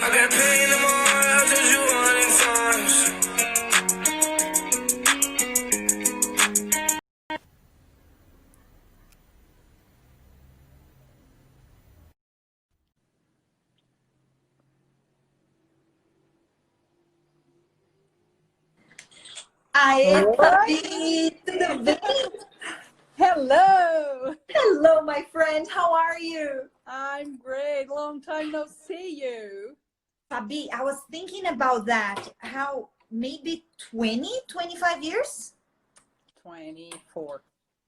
I got pain in my heart, I told you 100 times. Aê, Fabi! Tudo bem? Hello! Hello, my friend. How are you? I'm great. Long time no see you. Fabi, I was thinking about that. How maybe 20, 25 years? 24.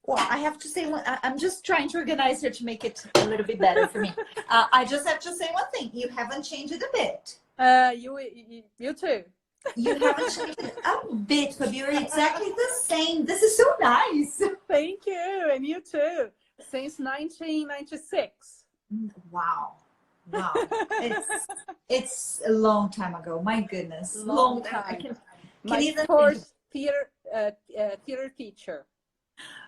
Well, I have to say, I'm just trying to organize here to make it a little bit better for me. I just have to say one thing. You haven't changed it a bit. You too. You haven't changed it a bit, Fabi. You're exactly the same. This is so nice. Thank you. And you too. Since 1996. Wow. Wow. It's a long time ago. My goodness. Long time. I can My even first theater teacher.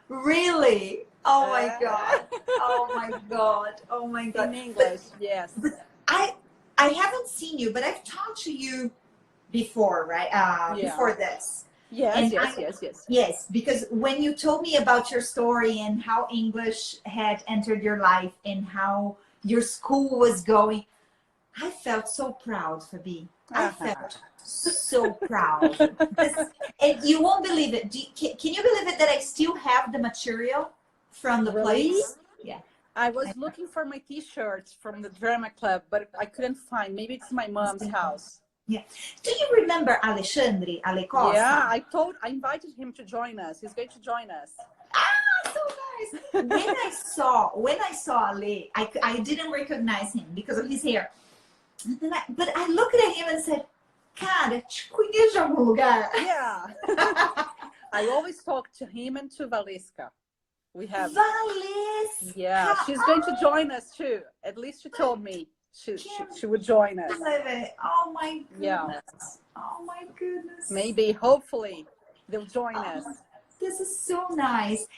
Really? Oh my God. Oh my God. Oh my God. In English, yes. I haven't seen you, but I've talked to you before, right? Yeah. Before this. Yes, And yes. Yes, because when you told me about your story and how English had entered your life and how your school was going, I felt so proud, Fabi. I felt so proud. And you won't believe it. Can you believe it that I still have the material from the place? Yeah. I was looking for my t-shirts from the drama club, but I couldn't find. Maybe it's my mom's house. Yeah. Do you remember Alexandre Costa? Yeah, I invited him to join us. He's going to join us. Ah, so nice. When I saw Ale, I didn't recognize him because of his hair. But I looked at him and said, cara, te conheço de algum lugar. Yeah. I always talk to him and to Valesca. We have. Valesca. Yeah, she's going to join us too. At least she told me she would join us. Oh my goodness. Yeah. Oh my goodness. Maybe, hopefully, they'll join us. This is so nice.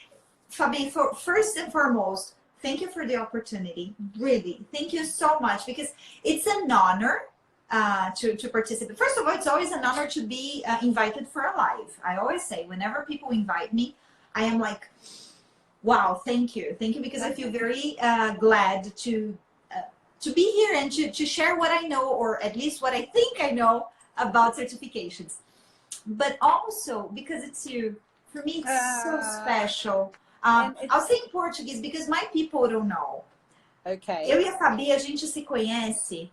Fabi, first and foremost, thank you for the opportunity. Really, thank you so much, because it's an honor to participate. First of all, it's always an honor to be invited for a live. I always say, whenever people invite me, I am like, wow, thank you. Thank you, because I feel very glad to be here and to share what I know, or at least what I think I know about certifications. But also, because it's you, for me, it's so special. I'll say in Portuguese, because my people don't know. Okay. Eu e a Fabi, a gente se conhece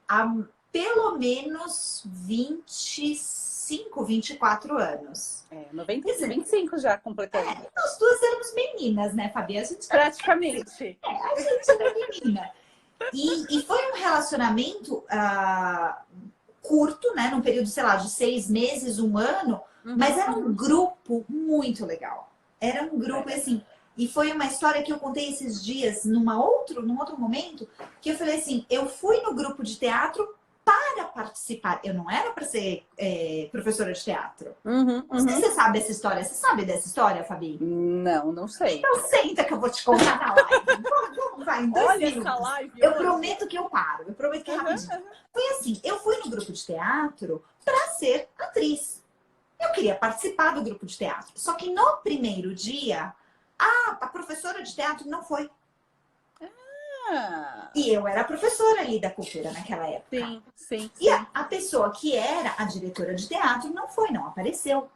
há pelo menos 25, 24 anos. 25 já completei. Nós duas éramos meninas, né, Fabi? A gente praticamente. A gente era menina. E foi um relacionamento curto, né? Num período, sei lá, de 6 meses, 1 ano. Mas era um grupo muito legal. Era um grupo, assim... E foi uma história que eu contei esses dias, num outro momento, que eu falei assim, eu fui no grupo de teatro para participar. Eu não era para ser professora de teatro. Não sei se você sabe essa história. Você sabe dessa história, Fabi? Não sei. Então senta que eu vou te contar na live. Vai, em 2 Olha minutos. essa live. Eu prometo que eu paro. Eu prometo que é rapidinho. Foi assim, eu fui no grupo de teatro para ser atriz. Eu queria participar do grupo de teatro. Só que no primeiro dia, a professora de teatro não foi. E eu era a professora ali da cultura naquela época. Sim. E a pessoa que era a diretora de teatro não foi, não apareceu.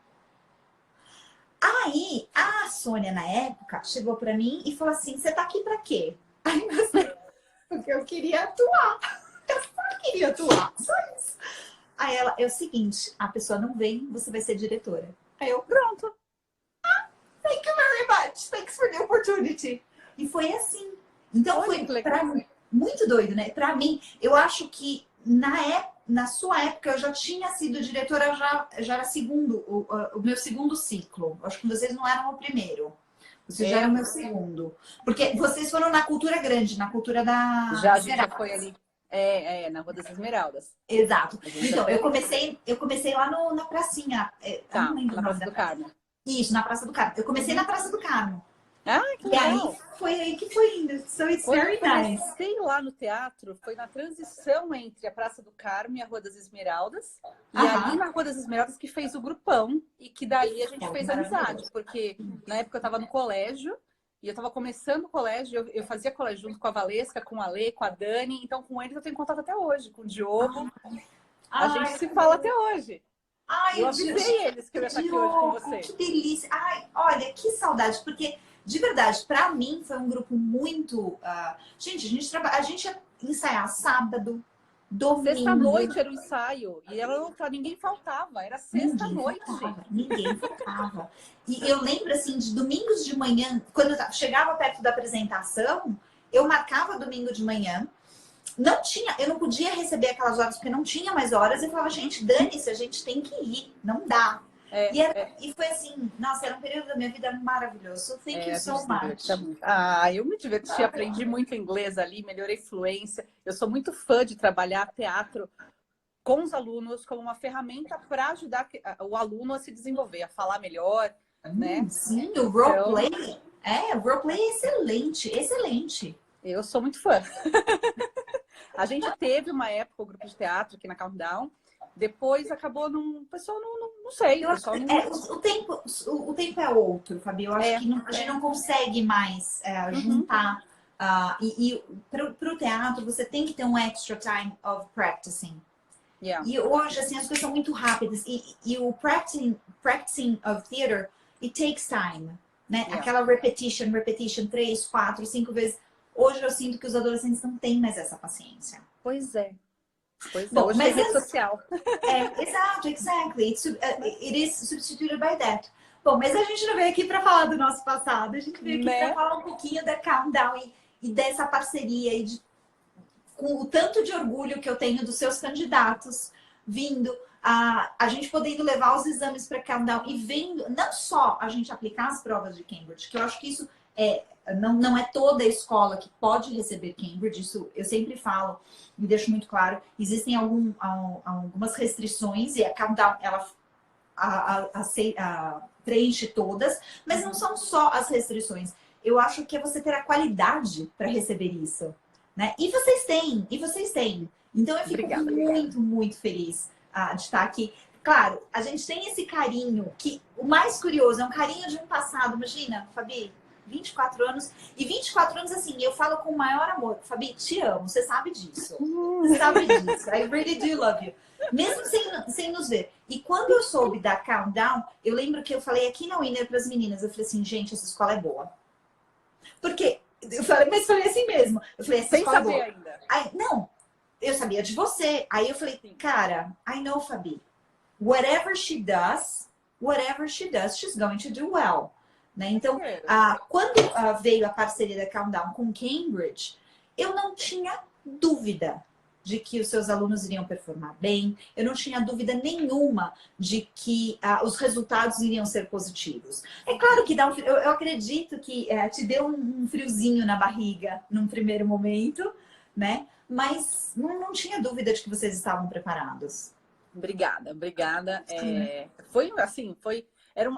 Aí, a Sônia, na época, chegou pra mim e falou assim, você tá aqui pra quê? Aí eu falei, porque eu queria atuar. Eu só queria atuar, só isso. Aí ela, é o seguinte, a pessoa não vem, você vai ser diretora. Aí eu, pronto. Thank you very much. Thanks for the opportunity. E foi assim. Então foi pra mim, muito doido, né? Pra mim, eu acho que na sua época eu já tinha sido diretora, já era o meu segundo ciclo. Acho que vocês não eram o primeiro. Vocês já eram o meu segundo. Porque vocês foram na cultura grande, na cultura da... Já foi ali. Na Rua das Esmeraldas. Exato. Então, eu comecei lá na pracinha. Na Praça do Carmo. Isso, na Praça do Carmo. Eu comecei na Praça do Carmo. Ah, que E aí legal! foi aí que foi indo. So it's Quando very eu nice. comecei lá no teatro, foi na transição entre a Praça do Carmo e a Rua das Esmeraldas. E ali Aham. na Rua das Esmeraldas que fez o grupão e que dali a gente Foi fez amizade, maravilhoso. porque na época eu estava no colégio e eu estava começando o colégio, eu fazia colégio junto com a Valesca, com a Lê, com a Dani, então com eles eu tenho contato até hoje, com o Diogo, a gente Ai, se fala até hoje. E ai, eu avisei eles que eu ia estar aqui hoje com Diogo, você. que delícia. Ai, olha, que saudade, porque de verdade, para mim foi um grupo muito. Gente, a gente ia ensaiar sábado, domingo, Sexta-noite era o ensaio e ela não, ninguém faltava, era ninguém sexta-noite. faltava, ninguém faltava. E eu lembro assim de domingos de manhã, quando chegava perto da apresentação, eu marcava domingo de manhã. Não tinha, eu não podia receber aquelas horas porque não tinha mais horas. E falava, gente, dane-se, a gente tem que ir, não dá. E foi assim, nossa, era um período da minha vida maravilhoso. So thank you A gente so se much. divertia muito. Ah, eu me diverti, aprendi muito inglês ali, melhorei fluência. Eu sou muito fã de trabalhar teatro com os alunos como uma ferramenta para ajudar o aluno a se desenvolver, a falar melhor, né? Sim, o Então, roleplay. O roleplay é excelente, excelente. eu sou muito fã. A gente teve uma época o grupo de teatro aqui na Countdown, depois acabou num. O pessoal não sei, o Eu acho pessoal que não. o tempo é outro, Fabi. Eu acho É, que a gente não consegue mais uhum, juntar. E para o teatro, você tem que ter um extra time of practicing. yeah, E hoje, assim, as coisas são muito rápidas. E o practicing of theater, it takes time, né? yeah. Aquela repetition, 3, 4, 5 vezes. Hoje eu sinto que os adolescentes não têm mais essa paciência. Pois é. Pois é, Bom, hoje tem mas rede social. exato, exactly. It is substituted by that. Bom, mas a gente não veio aqui para falar do nosso passado. A gente veio aqui para Né? falar um pouquinho da Countdown e dessa parceria e com o tanto de orgulho que eu tenho dos seus candidatos vindo, a gente podendo levar os exames para Countdown e vendo, não só a gente aplicar as provas de Cambridge, que eu acho que isso não é toda a escola que pode receber Cambridge, isso eu sempre falo, me deixo muito claro, existem algumas restrições e a Countdown, ela preenche todas, mas não são só as restrições. Eu acho que é você ter a qualidade para receber isso. Né? E vocês têm. Então eu fico Obrigada. muito, muito feliz de estar aqui. Claro, a gente tem esse carinho, que o mais curioso é um carinho de um passado. Imagina, Fabi, 24 anos. E 24 anos, assim, eu falo com o maior amor. Fabi, te amo, você sabe disso. Você sabe disso. I really do love you. Mesmo sem nos ver. E quando eu soube da Countdown, eu lembro que eu falei aqui na Winner para as meninas, eu falei assim, gente, essa escola é boa. Porque eu falei, mas falei assim mesmo. Eu falei, essa Sem escola é saber boa. ainda. Aí, não, eu sabia de você. Aí eu falei, cara, I know, Fabi. Whatever she does, she's going to do well. Né? Então, quando veio a parceria da Countdown com Cambridge, eu não tinha dúvida de que os seus alunos iriam performar bem. Eu não tinha dúvida nenhuma de que os resultados iriam ser positivos. É claro que dá eu acredito que te deu um friozinho na barriga num primeiro momento, né? Mas não tinha dúvida de que vocês estavam preparados. Obrigada, obrigada. Foi assim,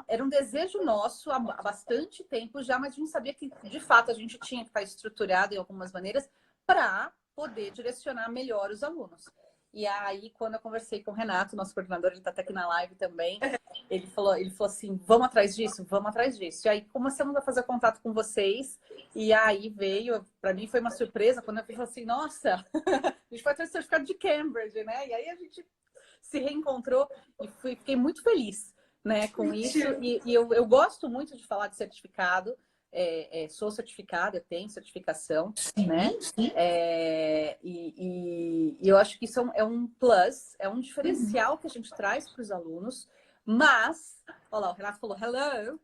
era um desejo nosso há bastante tempo já, mas a gente sabia que, de fato, a gente tinha que estar estruturado em algumas maneiras para poder direcionar melhor os alunos. E aí, quando eu conversei com o Renato, nosso coordenador, ele está até aqui na live também, ele falou assim, vamos atrás disso, vamos atrás disso. E aí começamos a fazer contato com vocês, e aí veio, para mim foi uma surpresa, quando eu falei assim, nossa, a gente vai ter o certificado de Cambridge, né? E aí a gente se reencontrou e fiquei muito feliz, né, com isso. E eu gosto muito de falar de certificado. Sou certificada, eu tenho certificação, né? Sim. E eu acho que isso é um plus, é um diferencial que a gente traz para os alunos. Mas, olha lá, o Renato falou hello.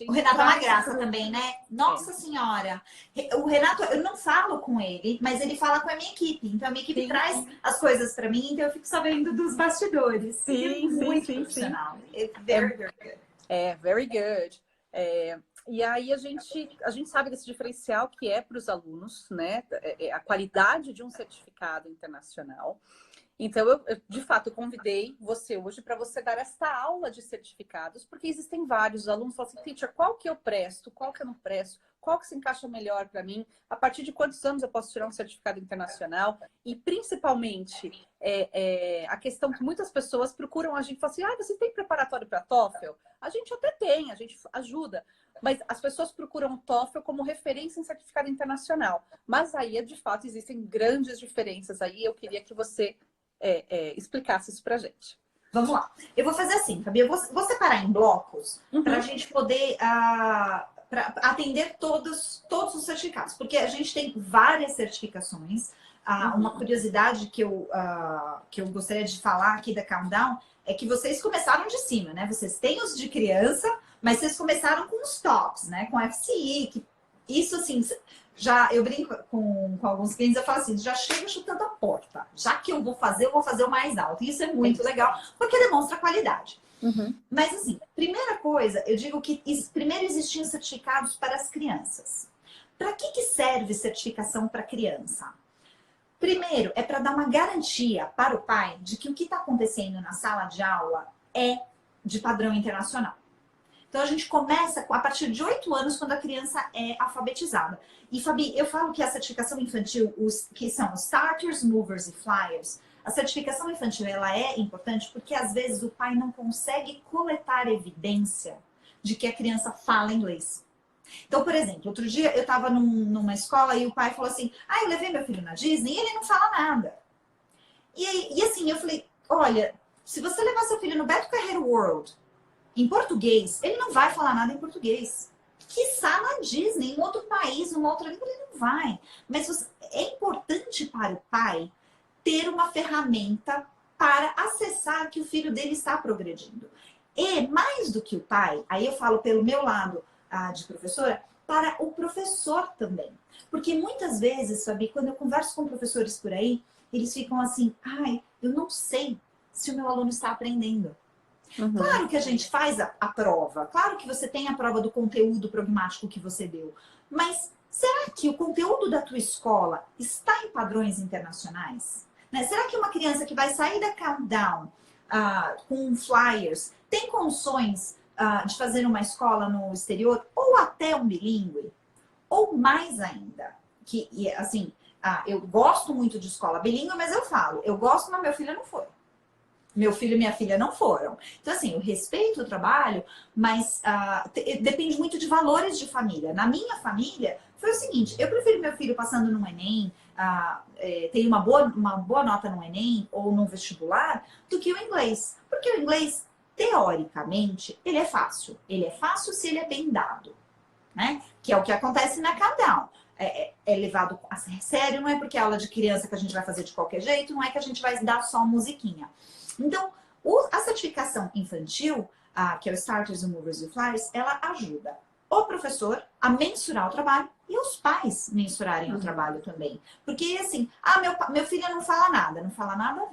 O Renato é uma graça também, né? Nossa Senhora! O Renato, eu não falo com ele, mas ele fala com a minha equipe. Então a minha equipe traz as coisas para mim, então eu fico sabendo dos bastidores. Sim, muito profissional. It's very, very good. Very good. E aí a gente sabe desse diferencial que é para os alunos, né? A qualidade de um certificado internacional. Então, de fato, convidei você hoje para você dar esta aula de certificados, porque existem vários. Os alunos falam assim, teacher, qual que eu presto? Qual que eu não presto? Qual que se encaixa melhor para mim? A partir de quantos anos eu posso tirar um certificado internacional? E, principalmente, a questão que muitas pessoas procuram a gente e falam assim, você tem preparatório para TOEFL? A gente até tem, a gente ajuda. Mas as pessoas procuram o TOEFL como referência em certificado internacional. Mas aí, de fato, existem grandes diferenças aí. Eu queria que você explicasse isso pra gente. Vamos lá. Eu vou fazer assim, Fabi. Eu vou separar em blocos para a gente poder pra atender todos os certificados. Porque a gente tem várias certificações. Uma curiosidade que eu gostaria de falar aqui da Countdown é que vocês começaram de cima, né? Vocês têm os de criança, mas vocês começaram com os tops, né? Com FCE, que isso assim, eu brinco com alguns clientes, eu falo assim, já chega chutando a porta. Já que eu vou fazer o mais alto. Isso é muito legal, porque demonstra qualidade. Mas assim, primeira coisa, eu digo que primeiro existiam certificados para as crianças. Para que serve certificação para criança? Primeiro, é para dar uma garantia para o pai de que o que está acontecendo na sala de aula é de padrão internacional. Então, a gente começa a partir de 8 anos, quando a criança é alfabetizada. E, Fabi, eu falo que a certificação infantil, que são os Starters, Movers e Flyers, a certificação infantil ela é importante porque, às vezes, o pai não consegue coletar evidência de que a criança fala inglês. Então, por exemplo, outro dia eu estava numa escola e o pai falou assim, eu levei meu filho na Disney e ele não fala nada. E assim, eu falei, olha, se você levar seu filho no Beto Carreiro World, em português, ele não vai falar nada em português. Quiçá na Disney, em outro país, numa outra língua, ele não vai. Mas é importante para o pai ter uma ferramenta para acessar que o filho dele está progredindo. E mais do que o pai, aí eu falo pelo meu lado de professora, para o professor também. Porque muitas vezes, Fabi, quando eu converso com professores por aí, eles ficam assim, eu não sei se o meu aluno está aprendendo. Claro que a gente faz a prova, claro que você tem a prova do conteúdo pragmático que você deu, mas será que o conteúdo da tua escola está em padrões internacionais? Né? Será que uma criança que vai sair da Countdown com flyers tem condições de fazer uma escola no exterior ou até um bilíngue? Ou mais ainda, eu gosto muito de escola bilíngue, mas eu falo, eu gosto, mas meu filho não foi. Meu filho e minha filha não foram. Então, assim, eu respeito o trabalho, mas depende muito de valores de família. Na minha família, foi o seguinte, eu prefiro meu filho passando no Enem, ter uma boa nota no Enem ou no vestibular, do que o inglês. Porque o inglês, teoricamente, ele é fácil. Ele é fácil se ele é bem dado, né? Que é o que acontece na Countdown. É levado a sério, não é porque é aula de criança que a gente vai fazer de qualquer jeito, não é que a gente vai dar só musiquinha. Então, a certificação infantil, que é o Starters, o Movers e o Flyers, ela ajuda o professor a mensurar o trabalho e os pais mensurarem o trabalho também. Porque assim, meu filho não fala nada,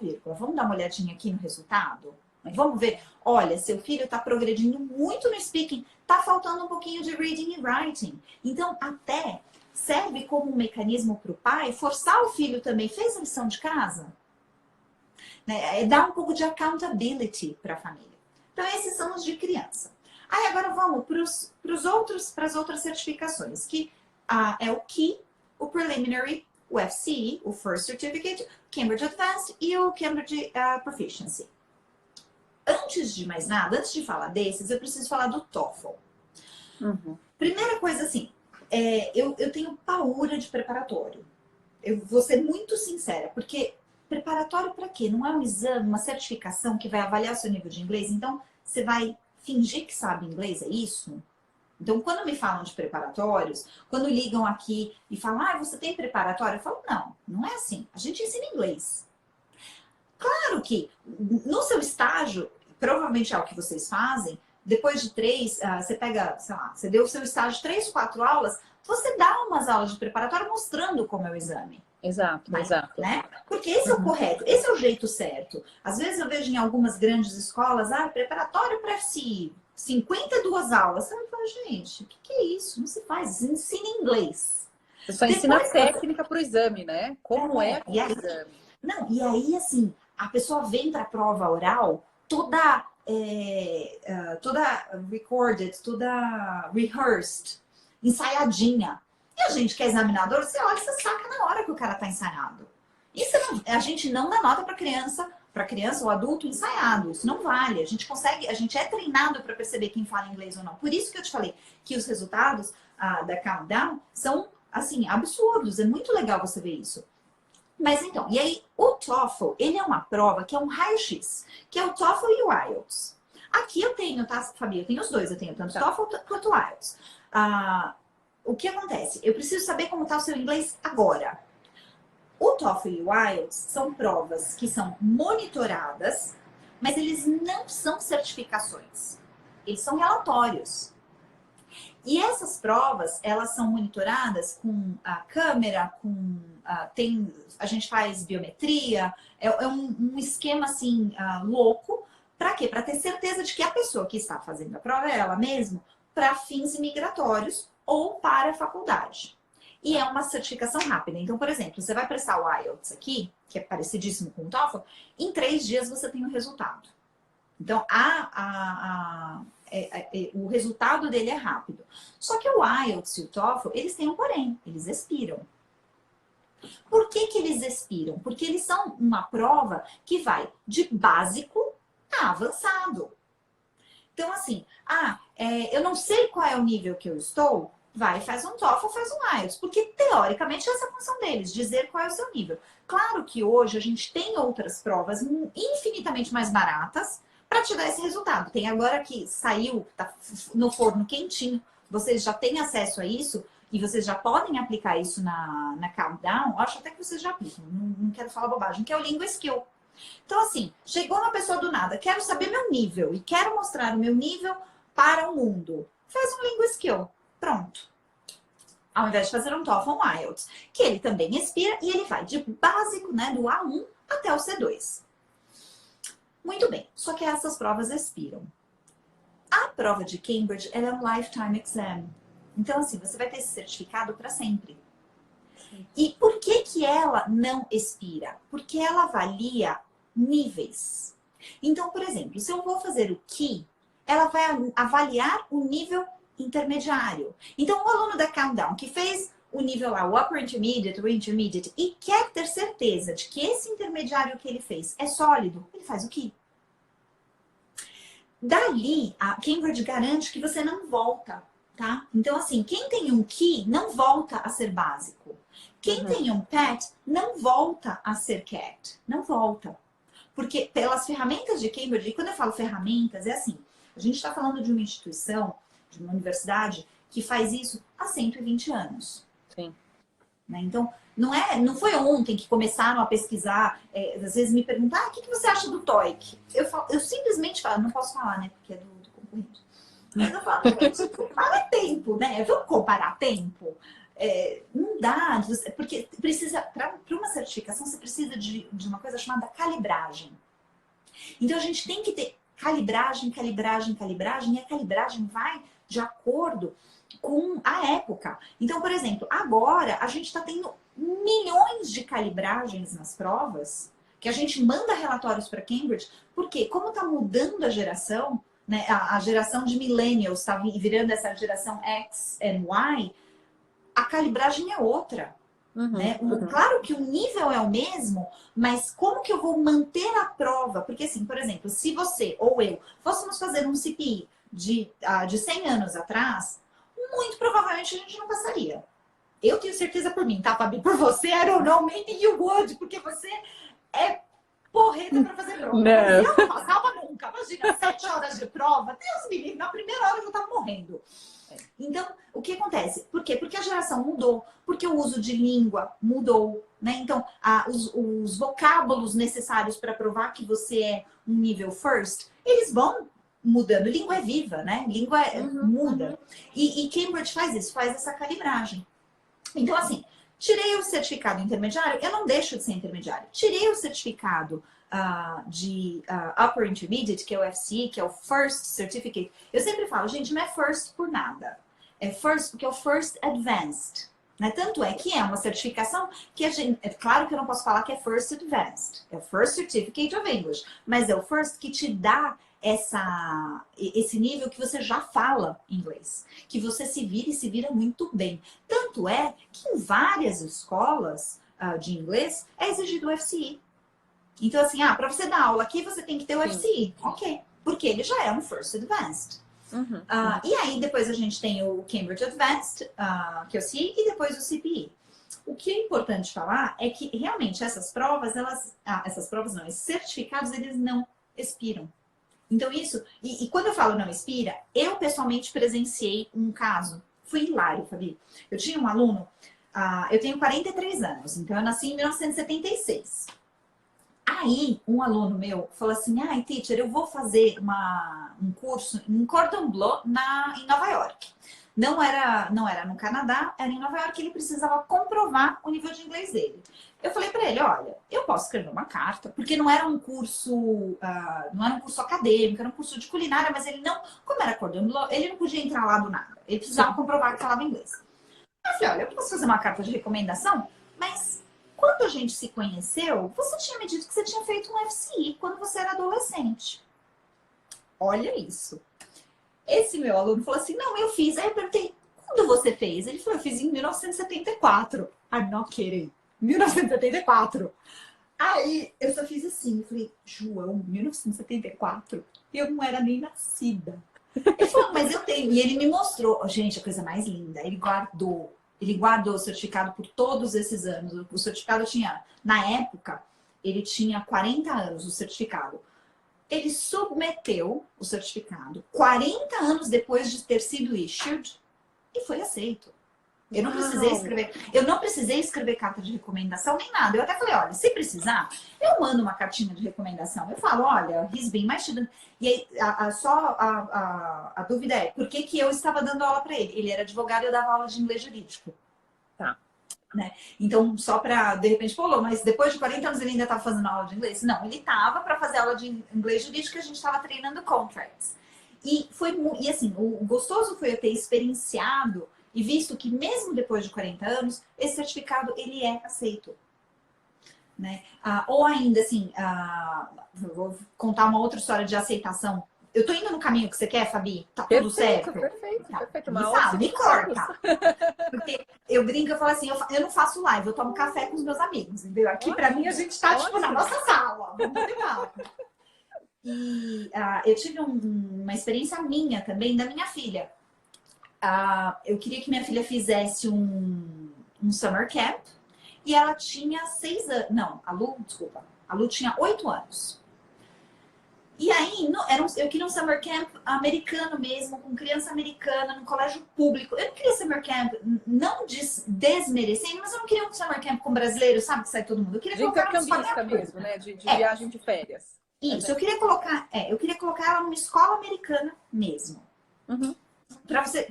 vírgula. Vamos dar uma olhadinha aqui no resultado? Vamos ver, olha, seu filho está progredindo muito no speaking, está faltando um pouquinho de reading e writing. Então, até serve como um mecanismo para o pai forçar o filho também, fez a lição de casa? Né? Dá um pouco de accountability para a família. Então, esses são os de criança. Aí, agora vamos para as outras certificações, que é o KEY, o Preliminary, o FCE, o First Certificate, Cambridge Advanced e o Cambridge Proficiency. Antes de mais nada, antes de falar desses, eu preciso falar do TOEFL. Primeira coisa, assim, eu tenho paura de preparatório. Eu vou ser muito sincera, porque preparatório para quê? Não é um exame, uma certificação que vai avaliar seu nível de inglês? Então, você vai fingir que sabe inglês, é isso? Então, quando me falam de preparatórios, quando ligam aqui e falam, você tem preparatório? Eu falo, não é assim. A gente ensina inglês. Claro que no seu estágio, provavelmente é o que vocês fazem, depois de 3, você pega, sei lá, você deu o seu estágio 3, 4 aulas, você dá umas aulas de preparatório mostrando como é o exame. Exato. Né? Porque esse é o correto, esse é o jeito certo. Às vezes eu vejo em algumas grandes escolas, preparatório para FCE, 52 aulas. Eu falo, gente, o que é isso? Não se faz, você ensina inglês. Você só ensina a técnica para o exame, né? Como é o exame. Não, e aí, assim, a pessoa vem para a prova oral toda, toda recorded, toda rehearsed, ensaiadinha. E a gente que é examinador, você olha e você saca na hora que o cara tá ensaiado. Isso não, a gente não dá nota para criança ou adulto ensaiado. Isso não vale. A gente consegue, a gente é treinado para perceber quem fala inglês ou não. Por isso que eu te falei que os resultados da Countdown são, assim, absurdos. É muito legal você ver isso. Mas então, e aí o TOEFL, ele é uma prova que é um raio-x, que é o TOEFL e o IELTS. Aqui eu tenho, tá, Fabi? Eu tenho os dois. Eu tenho tanto TOEFL quanto o IELTS. O que acontece? Eu preciso saber como está o seu inglês agora. O TOEFL e o IELTS são provas que são monitoradas, mas eles não são certificações. Eles são relatórios. E essas provas, elas são monitoradas com a câmera, a gente faz biometria, é um esquema assim louco. Para quê? Para ter certeza de que a pessoa que está fazendo a prova é ela mesma, para fins migratórios ou para a faculdade. E é uma certificação rápida. Então, por exemplo, você vai prestar o IELTS aqui, que é parecidíssimo com o TOEFL, em 3 dias você tem o resultado. Então, o resultado dele é rápido. Só que o IELTS e o TOEFL, eles têm um porém, eles expiram. Por que que eles expiram? Porque eles são uma prova que vai de básico a avançado. Então, assim, eu não sei qual é o nível que eu estou, vai, faz um TOEFL, faz um IELTS, porque teoricamente essa é a função deles, dizer qual é o seu nível. Claro que hoje a gente tem outras provas infinitamente mais baratas para te dar esse resultado. Tem agora que saiu, tá no forno quentinho, vocês já têm acesso a isso e vocês já podem aplicar isso na Countdown. Eu acho até que vocês já aplicam, não quero falar bobagem, que é o Lingua Skill. Então, assim, chegou uma pessoa do nada, quero saber meu nível e quero mostrar o meu nível para o mundo. Faz um Lingua Skill. Pronto. Ao invés de fazer um TOEFL ou um IELTS, que ele também expira e ele vai de básico, né, do A1 até o C2. Muito bem, só que essas provas expiram. A prova de Cambridge, ela é um lifetime exam. Então, assim, você vai ter esse certificado para sempre. E por que que ela não expira? Porque ela avalia níveis. Então, por exemplo, se eu vou fazer o KEY, ela vai avaliar o nível intermediário. Então, o aluno da Countdown que fez o nível lá, o Upper Intermediate, o Intermediate, e quer ter certeza de que esse intermediário que ele fez é sólido, ele faz o KEY. Dali, a Cambridge garante que você não volta, tá? Então, assim, quem tem um KEY não volta a ser básico. Quem tem um PET não volta a ser CAT. Não volta. Porque pelas ferramentas de Cambridge, e quando eu falo ferramentas, é assim, a gente está falando de uma instituição, de uma universidade, que faz isso há 120 anos. Sim. Né? Então, não foi ontem que começaram a pesquisar, às vezes me perguntam, o que você acha do TOEIC? Eu simplesmente falo, não posso falar, né, porque é do concorrente. Mas eu falo, gente, fala tempo, né? Vamos comparar tempo? Não dá, porque precisa, para uma certificação, você precisa de uma coisa chamada calibragem. Então, a gente tem que ter calibragem, e a calibragem vai de acordo com a época. Então, por exemplo, agora a gente está tendo milhões de calibragens nas provas, que a gente manda relatórios para Cambridge, porque como está mudando a geração, né, a geração de millennials está virando essa geração X e Y, a calibragem é outra. Né? Claro que o nível é o mesmo, mas como que eu vou manter a prova? Porque assim, por exemplo, se você ou eu fôssemos fazer um CPI de 100 anos atrás, muito provavelmente a gente não passaria. Eu tenho certeza por mim, tá, Fabi? Por você, I don't know, maybe you would, porque você é porreta pra fazer prova. Não. Eu não passava nunca. Imagina, 7 horas de prova. Deus me livre, na primeira hora eu já tava morrendo. Então, o que acontece? Por quê? Porque a geração mudou, porque o uso de língua mudou, né? Então, os vocábulos necessários para provar que você é um nível first, eles vão mudando. Língua é viva, né? Língua muda. E Cambridge faz isso, faz essa calibragem. Então, assim, tirei o certificado intermediário, eu não deixo de ser intermediário. Tirei o certificado de Upper Intermediate, que é o FCE, que é o First Certificate. Eu sempre falo, gente, não é First por nada. É First porque é o First Advanced. Né? Tanto é que é uma certificação que a gente... É claro que eu não posso falar que é First Advanced. É o First Certificate of English. Mas é o First que te dá esse nível que você já fala inglês. Que você se vira e se vira muito bem. Tanto é que em várias escolas de inglês é exigido o FCE. Então, assim, para você dar aula aqui, você tem que ter o FCE. Ok. Porque ele já é um First Advanced. E aí, depois a gente tem o Cambridge Advanced, que é o CE, e depois o CPE. O que é importante falar é que, realmente, essas provas, esses certificados, eles não expiram. Então, isso... E quando eu falo não expira, eu, pessoalmente, presenciei um caso. Foi hilário, Fabi. Eu tinha um aluno... eu tenho 43 anos, então eu nasci em 1976. Aí, um aluno meu falou assim, ai, teacher, eu vou fazer um curso em Cordon Bleu em Nova York. Não era no Canadá, era em Nova York, ele precisava comprovar o nível de inglês dele. Eu falei para ele, olha, eu posso escrever uma carta, porque não era um curso acadêmico, era um curso de culinária, mas ele não, como era Cordon Bleu, ele não podia entrar lá do nada. Ele precisava comprovar que falava inglês. Eu falei, olha, eu posso fazer uma carta de recomendação, mas... Quando a gente se conheceu, você tinha me dito que você tinha feito um FCE quando você era adolescente. Olha isso. Esse meu aluno falou assim, não, eu fiz. Aí eu perguntei, quando você fez? Ele falou, eu fiz em 1974. I'm not kidding. 1974. Aí eu só fiz assim, falei, João, 1974? Eu não era nem nascida. Ele falou, mas eu tenho. E ele me mostrou, gente, a coisa mais linda, ele guardou o certificado por todos esses anos. O certificado tinha, na época, ele tinha 40 anos, o certificado. Ele submeteu o certificado 40 anos depois de ter sido issued e foi aceito. Eu não precisei escrever carta de recomendação nem nada. Eu até falei, olha, se precisar, eu mando uma cartinha de recomendação. Eu falo, olha, he's been my student. E aí, a dúvida é, por que eu estava dando aula para ele? Ele era advogado e eu dava aula de inglês jurídico. Tá. Né? Então, só para, de repente, falou, mas depois de 40 anos ele ainda estava fazendo aula de inglês? Não, ele estava para fazer aula de inglês jurídico que a gente estava treinando contracts. E assim, o gostoso foi eu ter experienciado e visto que mesmo depois de 40 anos, esse certificado ele é aceito. Né? Ou ainda, assim, vou contar uma outra história de aceitação. Eu tô indo no caminho que você quer, Fabi? Tá tudo certo? Perfeito. Me corta. Porque eu brinco, eu falo assim, eu não faço live, eu tomo café com os meus amigos, entendeu? Aqui, pra mim, a gente tá, tipo, na nossa sala. Vamos bater papo. E eu tive uma experiência minha também, da minha filha. Eu queria que minha filha fizesse um summer camp e ela tinha 6 anos. Não, a Lu tinha 8 anos. E aí, eu queria um summer camp americano mesmo, com criança americana, num colégio público. Eu não queria summer camp, não desmerecendo, mas eu não queria um summer camp com brasileiro, sabe, que sai todo mundo. Eu queria colocar ela numa escola mesmo, né? De viagem de férias. Isso, eu queria colocar ela numa escola americana mesmo. Uhum.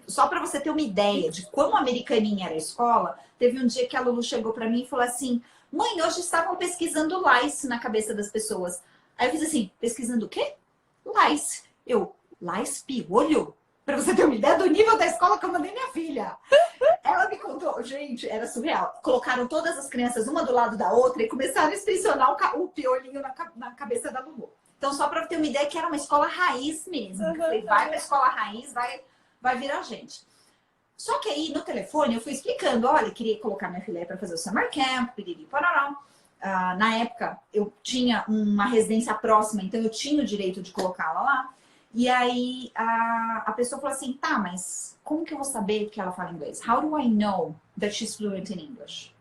Só para você ter uma ideia de como americaninha era a escola, teve um dia que a Lulu chegou para mim e falou assim, mãe, hoje estavam pesquisando lice na cabeça das pessoas. Aí eu fiz assim, pesquisando o quê? Lice. Lice, piolho? Para você ter uma ideia do nível da escola que eu mandei minha filha. Ela me contou, gente, era surreal. Colocaram todas as crianças uma do lado da outra e começaram a inspecionar o piolinho na cabeça da Lulu. Então, só para ter uma ideia que era uma escola raiz mesmo. Eu falei, vai para a escola raiz, vai virar gente. Só que aí, no telefone, eu fui explicando, olha, queria colocar minha filha para fazer o summer camp, piriri, pororó. Na época, eu tinha uma residência próxima, então eu tinha o direito de colocá-la lá. E aí, a pessoa falou assim, tá, mas como que eu vou saber que ela fala inglês? How do I know that she's fluent in English?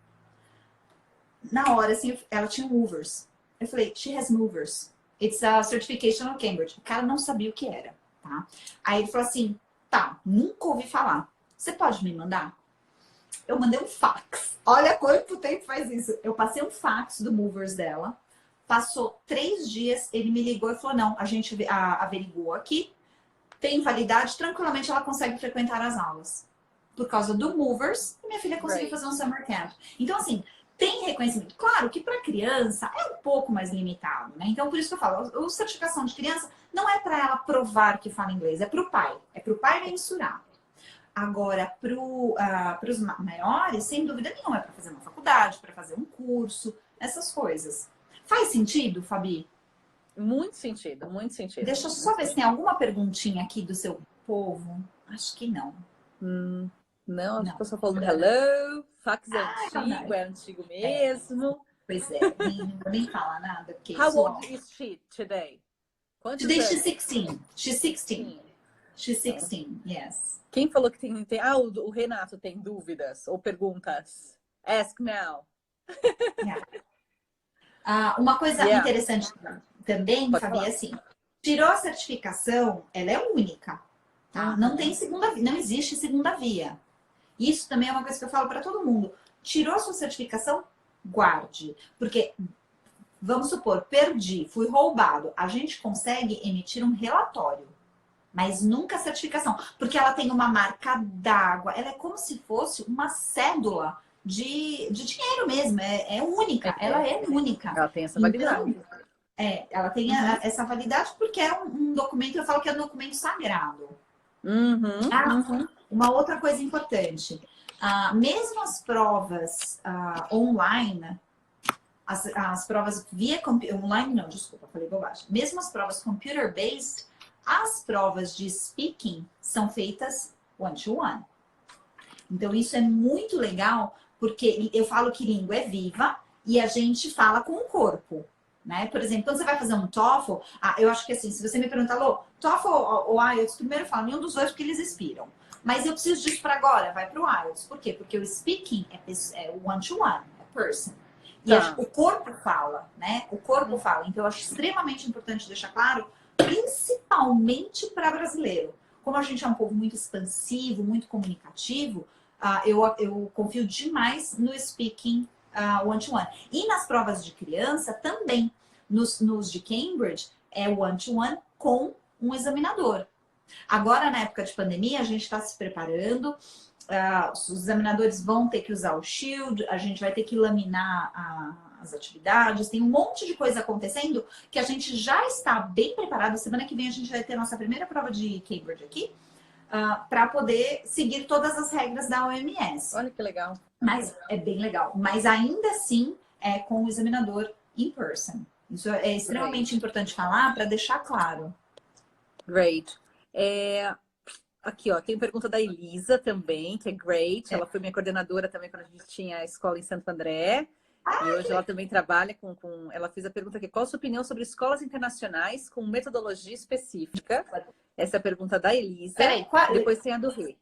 Na hora, assim, ela tinha movers. Eu falei, she has movers. It's a certification of Cambridge. O cara não sabia o que era, tá? Aí ele falou assim, tá, nunca ouvi falar. Você pode me mandar? Eu mandei um fax. Olha quanto tempo faz isso. Eu passei um fax do movers dela. Passou 3 dias, ele me ligou e falou, não, a gente averiguou aqui, tem validade, tranquilamente ela consegue frequentar as aulas. Por causa do movers, minha filha conseguiu fazer um summer camp. Então, assim, tem reconhecimento. Claro que para criança é um pouco mais limitado, né? Então, por isso que eu falo, a certificação de criança não é para ela provar que fala inglês, é para o pai. É para o pai mensurar. Agora, para os maiores, sem dúvida nenhuma, é para fazer uma faculdade, para fazer um curso, essas coisas. Faz sentido, Fabi? Muito sentido, muito sentido. Deixa eu só ver se tem alguma perguntinha aqui do seu povo. Acho que não. Não, Não. a pessoa falando hello, fax é antigo, não. é antigo mesmo. Pois é, nem fala nada. Porque How isso, old is she today? Quantos today anos? she's 16. She's 16. Sim. She's 16, yes. Quem falou que tem... Ah, o Renato tem dúvidas ou perguntas? Ask now. Uma coisa Yeah. interessante também, Pode Fabi, falar. é assim, tirou a certificação, ela é única, tá? Não tem segunda via, não existe segunda via. Isso também é uma coisa que eu falo para todo mundo. Tirou a sua certificação, guarde. Porque, vamos supor, perdi, fui roubado. A gente consegue emitir um relatório, mas nunca a certificação. Porque ela tem uma marca d'água, ela é como se fosse uma cédula de dinheiro mesmo, é única, ela é única. Ela tem essa validade. Então, ela tem essa validade porque é um documento, eu falo que é um documento sagrado. Uma outra coisa importante, mesmo as provas online, as provas via online, não, desculpa, falei bobagem. Mesmo as provas computer-based, as provas de speaking são feitas one-to-one. Então, isso é muito legal, porque eu falo que língua é viva e a gente fala com o corpo. Né? Por exemplo, quando você vai fazer um TOEFL, eu acho que assim, se você me perguntar, Lô, TOEFL ou IELTS, primeiro eu falo nenhum dos dois porque eles expiram. Mas eu preciso disso para agora, vai para o IELTS. Por quê? Porque o speaking é one-to-one, é person. E o corpo fala, né? O corpo fala. Então, eu acho extremamente importante deixar claro, principalmente para brasileiro. Como a gente é um povo muito expansivo, muito comunicativo, eu confio demais no speaking one-to-one. E nas provas de criança também. Nos de Cambridge é one-to-one com um examinador. Agora, na época de pandemia, a gente está se preparando. Os examinadores vão ter que usar o Shield, a gente vai ter que laminar as atividades. Tem um monte de coisa acontecendo que a gente já está bem preparado. Semana que vem a gente vai ter a nossa primeira prova de Cambridge aqui. Para poder seguir todas as regras da OMS. Olha que legal. Mas é bem legal. Mas ainda assim é com o examinador in person. Isso é extremamente importante falar para deixar claro. Great. Aqui, ó, tem pergunta da Elisa também, que é great. Ela foi minha coordenadora também quando a gente tinha a escola em Santo André. E hoje ela também trabalha com... Ela fez a pergunta aqui, qual a sua opinião sobre escolas internacionais com metodologia específica? Essa é a pergunta da Elisa. Peraí, depois tem a do Rui.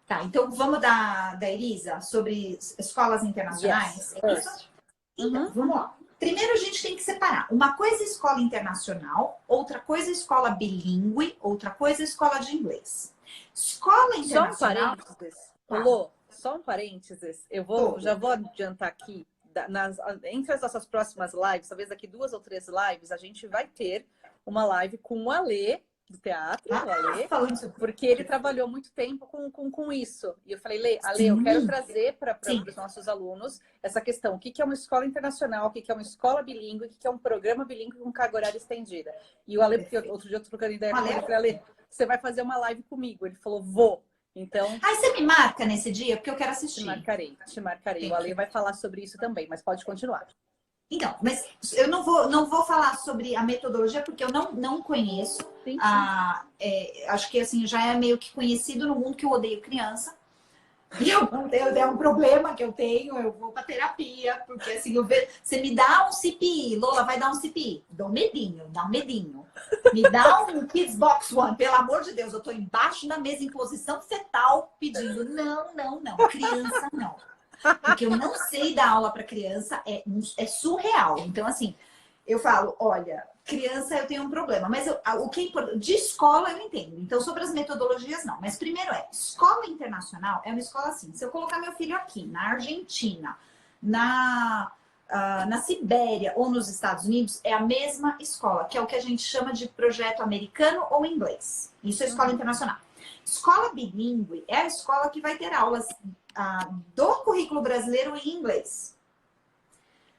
Tá, então vamos da Elisa sobre escolas internacionais. Yes. É isso? Então, vamos lá. Primeiro a gente tem que separar. Uma coisa é escola internacional, outra coisa é escola bilíngue, outra coisa é escola de inglês. Escola internacional... Só um parênteses. Lô, só um parênteses. Já vou adiantar aqui. Entre as nossas próximas lives, talvez daqui 2 ou 3 lives, a gente vai ter uma live com o Alê, do teatro, o Alê, porque ele trabalhou muito tempo com isso. E eu falei, Alê, eu quero trazer para os nossos alunos essa questão. O que é uma escola internacional, o que é uma escola bilíngue, o que é um programa bilíngue com carga horária estendida. E o Alê, porque outro dia eu tô trocando ideia com ele, eu falei, Alê, você vai fazer uma live comigo? Ele falou, vou. Então... Aí você me marca nesse dia, porque eu quero assistir. Te marcarei. O Ale vai falar sobre isso também, mas pode continuar. Então, mas eu não vou falar sobre a metodologia, porque eu não conheço. Sim. Acho que assim, já é meio que conhecido no mundo que eu odeio criança. E é um problema que eu tenho, eu vou pra terapia, porque assim, você me dá um CPI, Lola, vai dar um CPI? Dá um medinho. Me dá um Kids Box One, pelo amor de Deus, eu tô embaixo da mesa em posição fetal pedindo, não, criança não. Porque eu não sei dar aula para criança, é surreal. Então assim, eu falo, olha, criança eu tenho um problema, mas o que é importante, de escola eu entendo. Então, sobre as metodologias, não. Mas primeiro escola internacional é uma escola assim. Se eu colocar meu filho aqui, na Argentina, na Sibéria ou nos Estados Unidos, é a mesma escola, que é o que a gente chama de projeto americano ou inglês. Isso é escola internacional. Escola bilíngue é a escola que vai ter aulas do currículo brasileiro em inglês.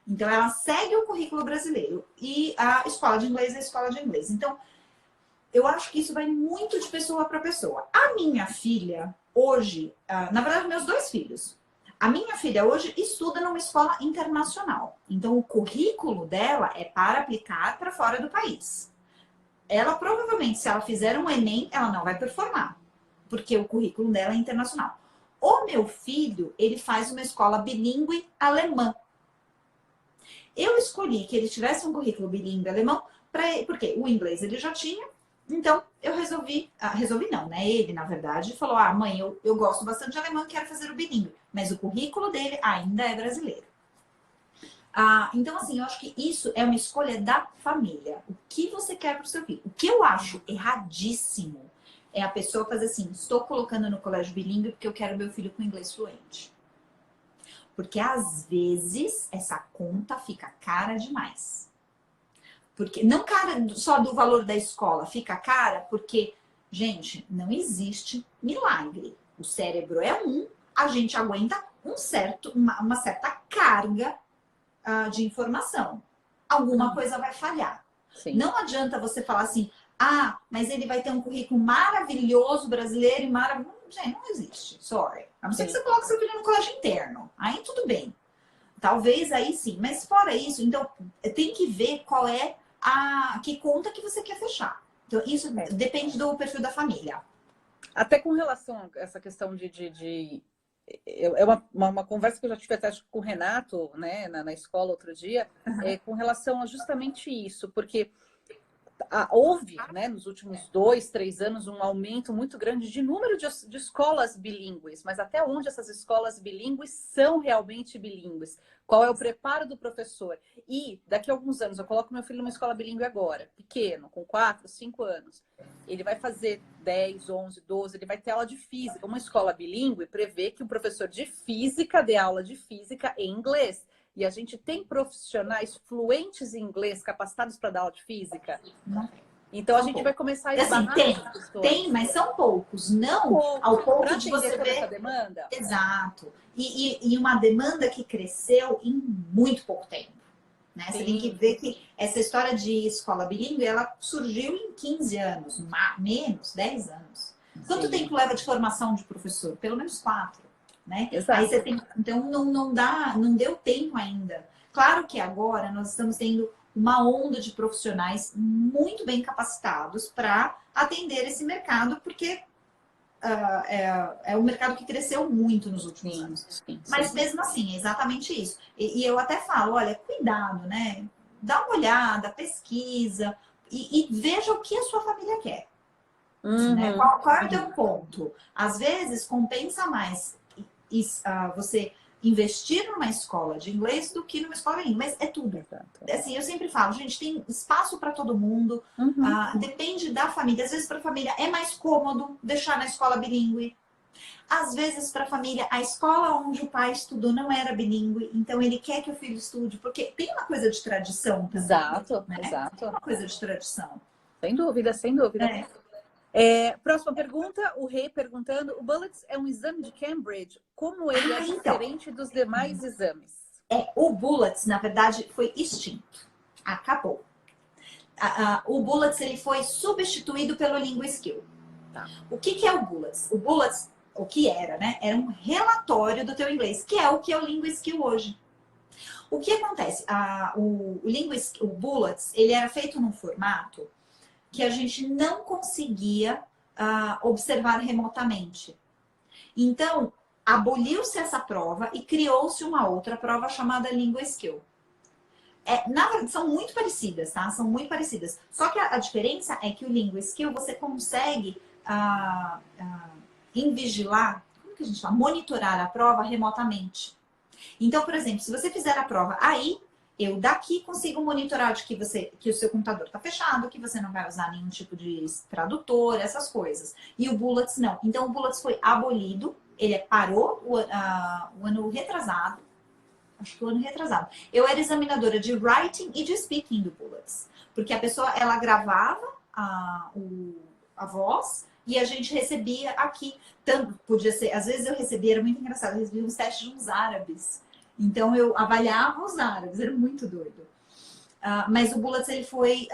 Então, ela segue o currículo brasileiro. E a escola de inglês é a escola de inglês. Então, eu acho que isso vai muito de pessoa para pessoa. A minha filha, hoje, na verdade, meus 2 filhos, a minha filha hoje estuda numa escola internacional. Então, o currículo dela é para aplicar para fora do país. Ela provavelmente, se ela fizer um Enem, ela não vai performar, porque o currículo dela é internacional. O meu filho, ele faz uma escola bilíngue alemã. Eu escolhi que ele tivesse um currículo bilíngue alemão, porque o inglês ele já tinha. Então, eu resolvi não, né? Ele, na verdade, falou, mãe, eu gosto bastante de alemão e quero fazer o bilíngue. Mas o currículo dele ainda é brasileiro. Então, assim, eu acho que isso é uma escolha da família. O que você quer para o seu filho? O que eu acho erradíssimo é a pessoa fazer assim, estou colocando no colégio bilíngue porque eu quero meu filho com inglês fluente. Porque, às vezes, essa conta fica cara demais. Porque não cara só do valor da escola, fica cara porque, gente, não existe milagre. O cérebro é a gente aguenta uma certa carga de informação. Alguma coisa vai falhar. Sim. Não adianta você falar assim, mas ele vai ter um currículo maravilhoso brasileiro e maravilhoso. Gente, não existe, sorry. A não ser que você coloque seu filho no colégio interno. Aí tudo bem. Talvez aí sim. Mas fora isso, então tem que ver qual é que conta que você quer fechar. Então, isso depende do perfil da família. Até com relação a essa questão é uma conversa que eu já tive até com o Renato, né, na escola outro dia, com relação a justamente isso, porque houve, né, nos últimos 2, 3 anos, um aumento muito grande de número de escolas bilíngues, mas até onde essas escolas bilíngues são realmente bilíngues? Qual é o preparo do professor? E daqui a alguns anos, eu coloco meu filho numa escola bilíngue agora, pequeno, com 4, 5 anos. Ele vai fazer 10, 11, 12, ele vai ter aula de física. Uma escola bilíngue prevê que o professor de física dê aula de física em inglês. E a gente tem profissionais fluentes em inglês, capacitados para dar aula de física? Não. Então a gente vai começar a esbarrar tem, mas são poucos. Não ao ponto de você ver essa demanda. Exato. E uma demanda que cresceu em muito pouco tempo. Né? Você tem que ver que essa história de escola bilíngue, ela surgiu em 15 anos, menos, 10 anos. Quanto tempo leva de formação de professor? Pelo menos 4. Né? Aí você tem, então não deu tempo ainda. Claro que agora nós estamos tendo uma onda de profissionais muito bem capacitados para atender esse mercado, porque é um mercado que cresceu muito nos últimos anos. Mas mesmo assim, é exatamente isso. E eu até falo, olha, cuidado, né? Dá uma olhada, pesquisa e veja o que a sua família quer. Né? Qual é o teu ponto? Às vezes compensa mais você investir numa escola de inglês do que numa escola bilíngue, mas é tudo. Assim, eu sempre falo, gente, tem espaço para todo mundo, depende da família. Às vezes para a família é mais cômodo deixar na escola bilíngue. Às vezes para a família, a escola onde o pai estudou não era bilíngue, então ele quer que o filho estude, porque tem uma coisa de tradição também. Exato, né? exato. Tem uma coisa de tradição. Sem dúvida, sem dúvida. Próxima pergunta, o Rei perguntando, o Bullets é um exame de Cambridge, como ele é diferente dos demais exames? O Bullets, na verdade, foi extinto. Acabou. O Bullets ele foi substituído pelo LinguaSkill. O que é o Bullets? O Bullets, o que era, né? Era um relatório do teu inglês, que é o que é o LinguaSkill hoje. O que acontece? O Bullets, ele era feito num formato que a gente não conseguia observar remotamente. Então, aboliu-se essa prova e criou-se uma outra prova chamada LinguaSkill. Na verdade, são muito parecidas, tá? São muito parecidas. Só que a diferença é que o LinguaSkill você consegue invigilar, como que a gente fala? Monitorar a prova remotamente. Então, por exemplo, se você fizer a prova aí, eu daqui consigo monitorar de que o seu computador está fechado, que você não vai usar nenhum tipo de tradutor, essas coisas. E o Bullets não. Então, o Bullets foi abolido, ele parou o ano retrasado. Acho que o ano retrasado. Eu era examinadora de writing e de speaking do Bullets. Porque a pessoa, ela gravava a voz e a gente recebia aqui. Tanto, podia ser, às vezes eu recebia, era muito engraçado, eu recebia uns testes de uns árabes. Então, eu avaliava os árabes, era muito doido. mas o Bullets ele foi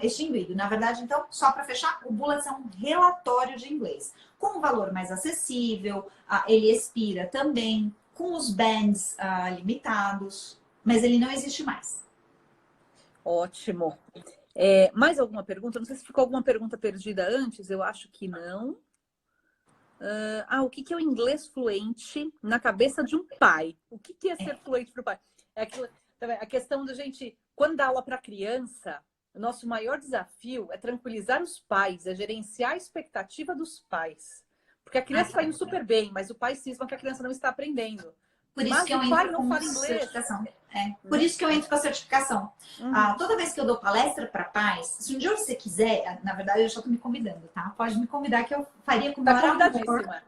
extinguido. Na verdade, então, só para fechar, o Bullets é um relatório de inglês, com um valor mais acessível, ele expira também, com os bands limitados, mas ele não existe mais. Ótimo. Mais alguma pergunta? Não sei se ficou alguma pergunta perdida antes, eu acho que não. O que é o inglês fluente na cabeça de um pai? O que é ser fluente para o pai? A questão da gente, quando dá aula para criança, o nosso maior desafio é tranquilizar os pais, é gerenciar a expectativa dos pais. Porque a criança está indo super bem, mas o pai cisma que a criança não está aprendendo. Por isso Mas que eu o pai entro não com fala inglês. certificação. Por isso que eu entro com a certificação. Toda vez que eu dou palestra para pais, se um dia você quiser, na verdade eu já estou me convidando, tá? Pode me convidar que eu faria com o maior amor.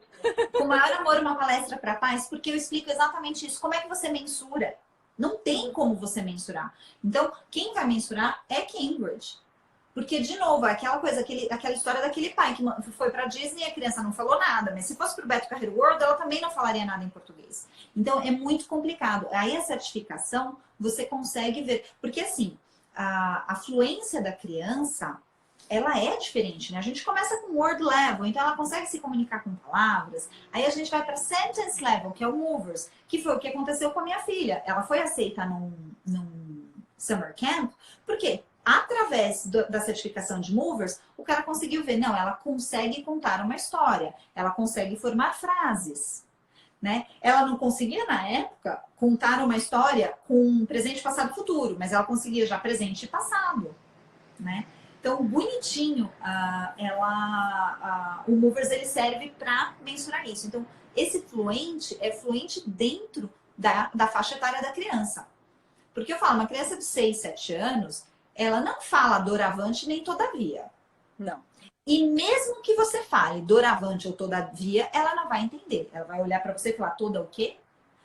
Com o maior amor uma palestra para pais, porque eu explico exatamente isso. Como é que você mensura? Não tem como você mensurar. Então, quem vai mensurar é Cambridge. Porque, de novo, é aquela coisa, aquela história daquele pai que foi para Disney e a criança não falou nada. Mas se fosse para o Beto Carreiro World, ela também não falaria nada em português. Então, é muito complicado. Aí, a certificação, você consegue ver. Porque, assim, a fluência da criança, ela é diferente, né? A gente começa com word level, então ela consegue se comunicar com palavras. Aí, a gente vai para sentence level, que é o movers, que foi o que aconteceu com a minha filha. Ela foi aceita num summer camp. Por quê? Através da certificação de movers, o cara conseguiu ver, não, ela consegue contar uma história, ela consegue formar frases, né? Ela não conseguia, na época, contar uma história com presente, passado e futuro, mas ela conseguia já presente e passado, né? Então, bonitinho, o movers ele serve para mensurar isso. Então, esse fluente é fluente dentro da faixa etária da criança. Porque eu falo, uma criança de 6, 7 anos, ela não fala doravante nem todavia. Não. E mesmo que você fale doravante ou todavia, ela não vai entender. Ela vai olhar para você e falar toda o quê?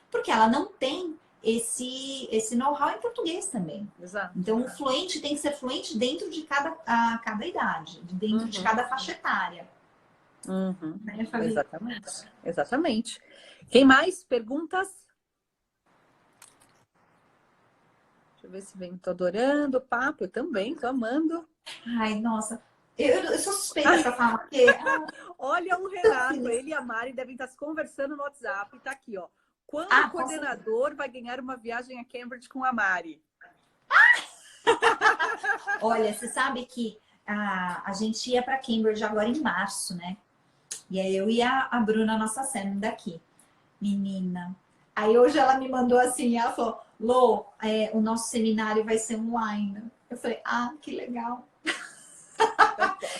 Porque ela não tem esse know-how em português também. Exato. Então, o fluente tem que ser fluente dentro de cada idade, dentro de cada faixa etária. Né, exatamente. Exatamente. Quem mais? Perguntas? Deixa eu ver se vem. Tô adorando o papo. Eu também, tô amando. Ai, nossa. Eu sou suspeita para falar porque... Olha o Renato, ele e a Mari devem estar se conversando no WhatsApp. Tá aqui, ó. Quando o coordenador vai ganhar uma viagem a Cambridge com a Mari? Olha, você sabe que a gente ia para Cambridge agora em março, né? E aí eu e a Bruna, nossa sênior daqui. Menina. Aí hoje ela me mandou assim, ela falou, Lô, o nosso seminário vai ser online. Eu falei, que legal.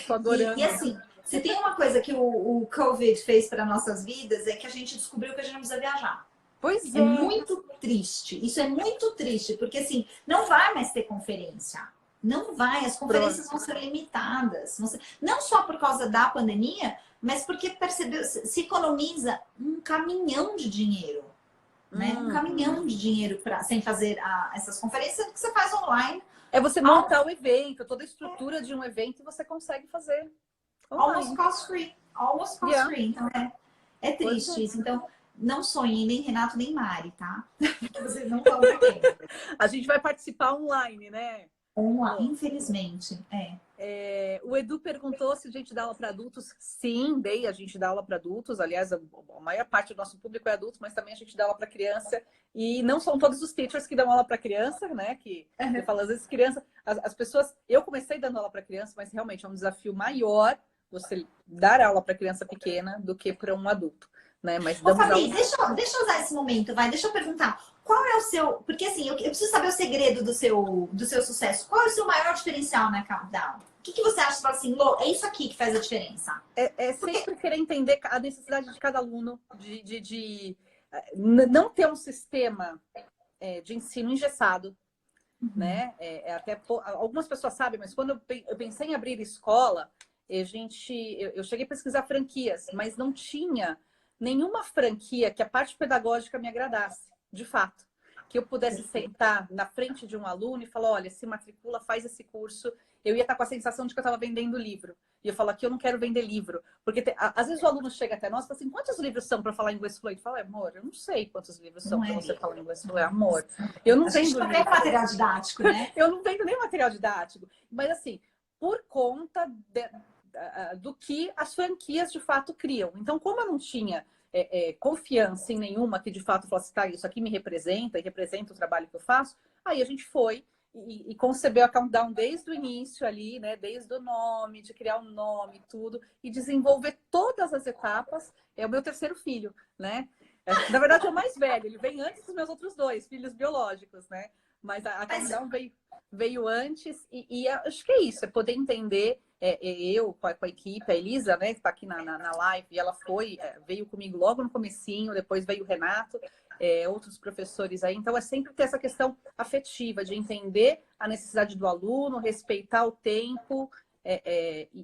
Tô adorando. E assim, se tem uma coisa que o Covid fez para nossas vidas, é que a gente descobriu que a gente não precisa viajar. Pois é. É muito triste. Isso é muito triste, porque assim, não vai mais ter conferência. Não vai, as conferências vão ser limitadas. Não só por causa da pandemia, mas porque se economiza um caminhão de dinheiro. Né? Um caminhão de dinheiro sem fazer essas conferências que você faz online. É você montar o evento, toda a estrutura de um evento você consegue fazer online. Almost cost free. Almost cost free. Então é triste isso. Então, não sonhem nem Renato nem Mari, tá? Porque vocês não vão pra quem. A gente vai participar online, né? Online, infelizmente. O Edu perguntou se a gente dá aula para adultos. Sim, a gente dá aula para adultos. Aliás, a maior parte do nosso público é adulto, mas também a gente dá aula para criança. E não são todos os teachers que dão aula para criança, né? Eu falo, às vezes, criança, as pessoas. Eu comecei dando aula para criança, mas realmente é um desafio maior você dar aula para criança pequena do que para um adulto, né? Mas Fabi, deixa eu usar esse momento, deixa eu perguntar. Qual é o seu... Porque assim, eu preciso saber o segredo do seu sucesso. Qual é o seu maior diferencial na Countdown? O que você acha? Você fala assim, Lô, é isso aqui que faz a diferença. Sempre querer entender a necessidade de cada aluno, de não ter um sistema de ensino engessado, né? Algumas pessoas sabem, mas quando eu pensei em abrir escola, eu cheguei a pesquisar franquias, mas não tinha nenhuma franquia que a parte pedagógica me agradasse, de fato. Que eu pudesse sentar na frente de um aluno e falar, olha, se matricula, faz esse curso. Eu ia estar com a sensação de que eu estava vendendo livro. E eu falo aqui, eu não quero vender livro. Porque às vezes o aluno chega até nós e fala assim, quantos livros são para falar inglês fluente? Fala, amor, eu não sei quantos livros são para você falar inglês fluente. Amor, eu não vendo livro. É material didático, né? Eu não vendo nem material didático. Mas assim, por conta do que as franquias de fato criam. Então, como eu não tinha confiança em nenhuma que de fato falasse, tá, isso aqui me representa e representa o trabalho que eu faço, aí a gente foi e concebeu a Countdown desde o início ali, né? Desde o nome, de criar um nome, tudo, e desenvolver todas as etapas. É o meu terceiro filho, né? Na verdade, é o mais velho, ele vem antes dos meus outros dois filhos biológicos, né? Mas a Countdown veio antes, e acho que é isso, é poder entender. Eu com a equipe, a Elisa, né, que está aqui na live, e ela veio comigo logo no comecinho, depois veio o Renato, outros professores aí. Então, é sempre ter essa questão afetiva, de entender a necessidade do aluno, respeitar o tempo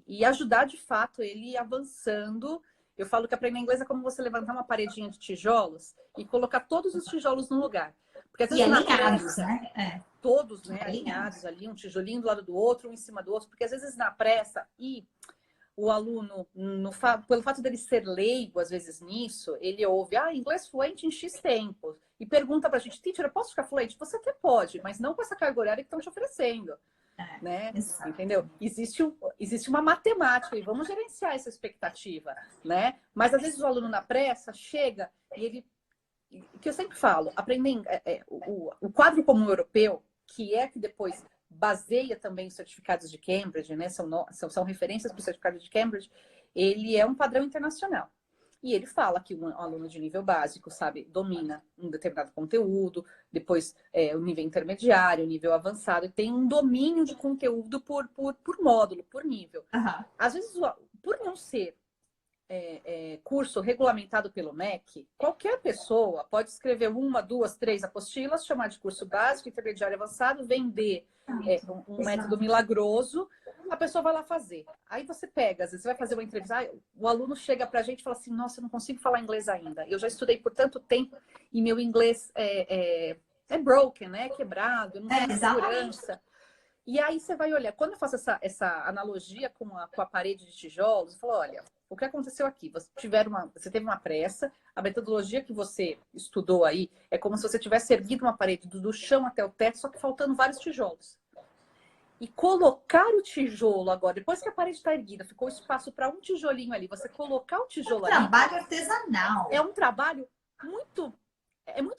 e ajudar, de fato, ele avançando. Eu falo que aprender inglês é como você levantar uma paredinha de tijolos e colocar todos os tijolos no lugar. Porque às vezes alinhados, né? Todos, né, alinhados ali, um tijolinho do lado do outro, um em cima do outro, porque às vezes na pressa o aluno, pelo fato dele ser leigo, às vezes nisso, ele ouve, inglês fluente em X tempo, e pergunta pra gente, teacher, eu posso ficar fluente? Você até pode, mas não com essa carga horária que estão te oferecendo, né? Exato. Entendeu? Existe uma matemática, e vamos gerenciar essa expectativa, né? Mas às vezes o aluno na pressa chega e ele, que eu sempre falo, aprender o quadro comum europeu, que depois baseia também os certificados de Cambridge, né? São referências para o certificado de Cambridge, ele é um padrão internacional. E ele fala que um aluno de nível básico, domina um determinado conteúdo, depois o nível intermediário, o nível avançado, e tem um domínio de conteúdo por módulo, por nível. Uhum. Às vezes, por não ser curso regulamentado pelo MEC, qualquer pessoa pode escrever 1, 2, 3 apostilas, chamar de curso básico, intermediário avançado, vender um método milagroso, a pessoa vai lá fazer. Aí você pega, às vezes você vai fazer uma entrevista, o aluno chega pra gente e fala assim, nossa, eu não consigo falar inglês ainda. Eu já estudei por tanto tempo e meu inglês é broken, né? Quebrado, eu não tenho segurança. E aí você vai olhar, quando eu faço essa analogia com a parede de tijolos, eu falo, olha, o que aconteceu aqui? Você teve uma pressa, a metodologia que você estudou aí é como se você tivesse erguido uma parede do chão até o teto, só que faltando vários tijolos. E colocar o tijolo agora, depois que a parede está erguida, ficou espaço para um tijolinho ali, você colocar o tijolo ali... trabalho artesanal. É um trabalho muito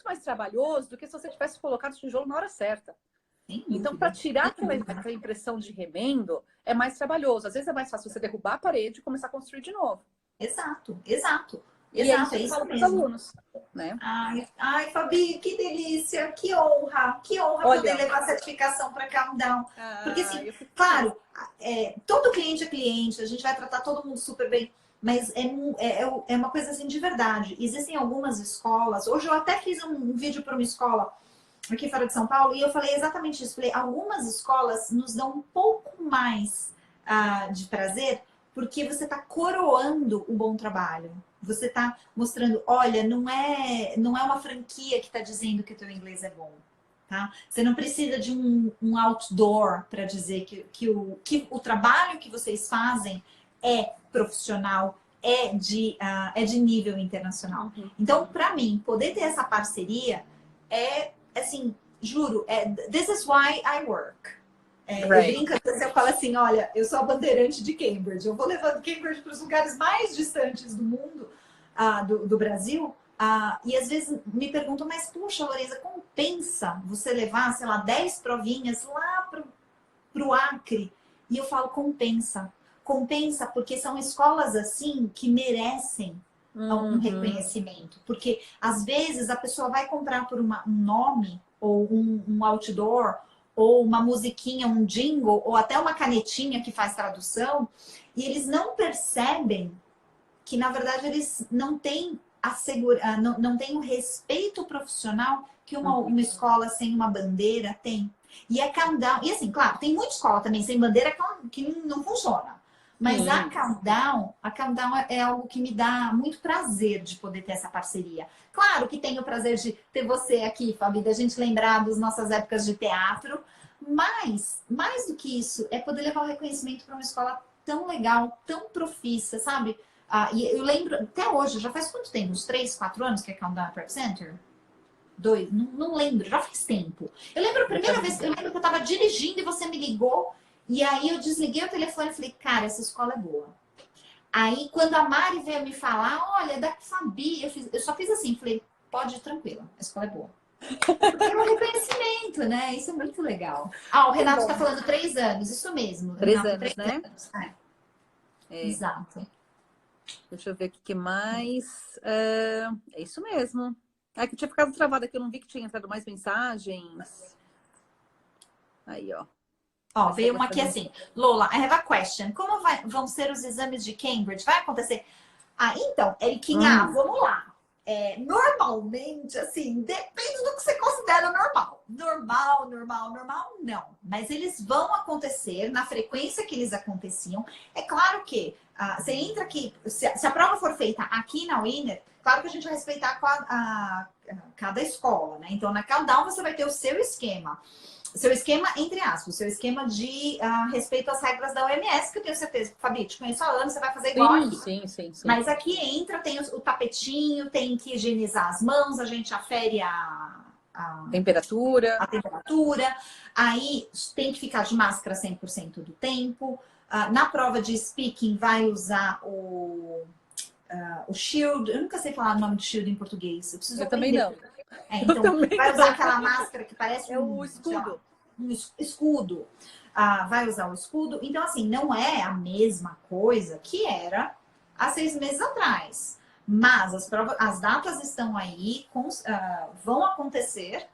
mais trabalhoso do que se você tivesse colocado o tijolo na hora certa. Então, para tirar aquela impressão de remendo, é mais trabalhoso. Às vezes é mais fácil você derrubar a parede e começar a construir de novo. Exato. E é isso que eu falo para os alunos, né? Ai, Fabi, que delícia, que honra poder levar a certificação para Countdown. Porque, assim, claro, todo cliente é cliente, a gente vai tratar todo mundo super bem, mas é uma coisa assim de verdade. Existem algumas escolas, hoje eu até fiz um vídeo para uma escola aqui fora de São Paulo, e eu falei exatamente isso. Falei, algumas escolas nos dão um pouco mais de prazer, porque você está coroando o bom trabalho. Você está mostrando, olha, não é uma franquia que está dizendo que o teu inglês é bom. Tá? Você não precisa de um outdoor para dizer que o trabalho que vocês fazem é profissional, é de nível internacional. Então, para mim, poder ter essa parceria assim, juro, this is why I work. Eu brinco, eu falo assim, olha, eu sou a bandeirante de Cambridge, eu vou levando Cambridge para os lugares mais distantes do mundo, do Brasil, e às vezes me perguntam, mas puxa, Lorenza, compensa você levar, sei lá, 10 provinhas lá pro Acre? E eu falo, compensa. Compensa porque são escolas assim que merecem um reconhecimento. Porque às vezes a pessoa vai comprar por um nome, ou um outdoor, ou uma musiquinha, um jingle, ou até uma canetinha que faz tradução, e eles não percebem que, na verdade, eles não têm não têm o respeito profissional que uma escola sem uma bandeira tem. E a Countdown, e assim, claro, tem muita escola também sem bandeira que não funciona. Mas a Countdown é algo que me dá muito prazer de poder ter essa parceria. Claro que tenho o prazer de ter você aqui, Fabi, da gente lembrar das nossas épocas de teatro, mas, mais do que isso, é poder levar o reconhecimento para uma escola tão legal, tão profissa, sabe? E eu lembro, até hoje, já faz quanto tempo? Uns 3, 4 anos que é Countdown Prep Center? 2, não lembro, já faz tempo. Eu lembro a primeira vez, eu lembro que eu tava dirigindo e você me ligou, e aí eu desliguei o telefone e falei, cara, essa escola é boa. Aí, quando a Mari veio me falar, olha, da Fabi, eu só fiz assim, falei, pode ir tranquila, a escola é boa. Porque é um reconhecimento, né? Isso é muito legal. O Renato tá falando 3 anos, isso mesmo. 3 Renato, anos, 3 né? anos. Exato. Deixa eu ver o que mais. É isso mesmo. É que eu tinha ficado travada aqui, eu não vi que tinha entrado mais mensagens. Aí, ó. Veio uma aqui assim. Lola, I have a question. Como vão ser os exames de Cambridge? Vai acontecer? Então, Eriquinha, vamos lá. Normalmente, assim, depende do que você considera normal. Normal, não. Mas eles vão acontecer na frequência que eles aconteciam. É claro que você entra aqui, se a prova for feita aqui na Winner, claro que a gente vai respeitar cada escola, né? Então, na Countdown você vai ter o seu esquema. Seu esquema, entre aspas, seu esquema de respeito às regras da OMS, que eu tenho certeza, Fabi, te conheço há anos, você vai fazer igual aqui. Sim. Mas aqui entra, tem o tapetinho, tem que higienizar as mãos, a gente afere a temperatura. Aí tem que ficar de máscara 100% do tempo. Na prova de speaking, vai usar o shield. Eu nunca sei falar o nome de shield em português. Eu também não. Então, vai usar aquela máscara que parece o escudo. Um escudo. Vai usar o escudo. Então, assim, não é a mesma coisa que era há 6 meses atrás. Mas as datas estão aí, vão acontecer,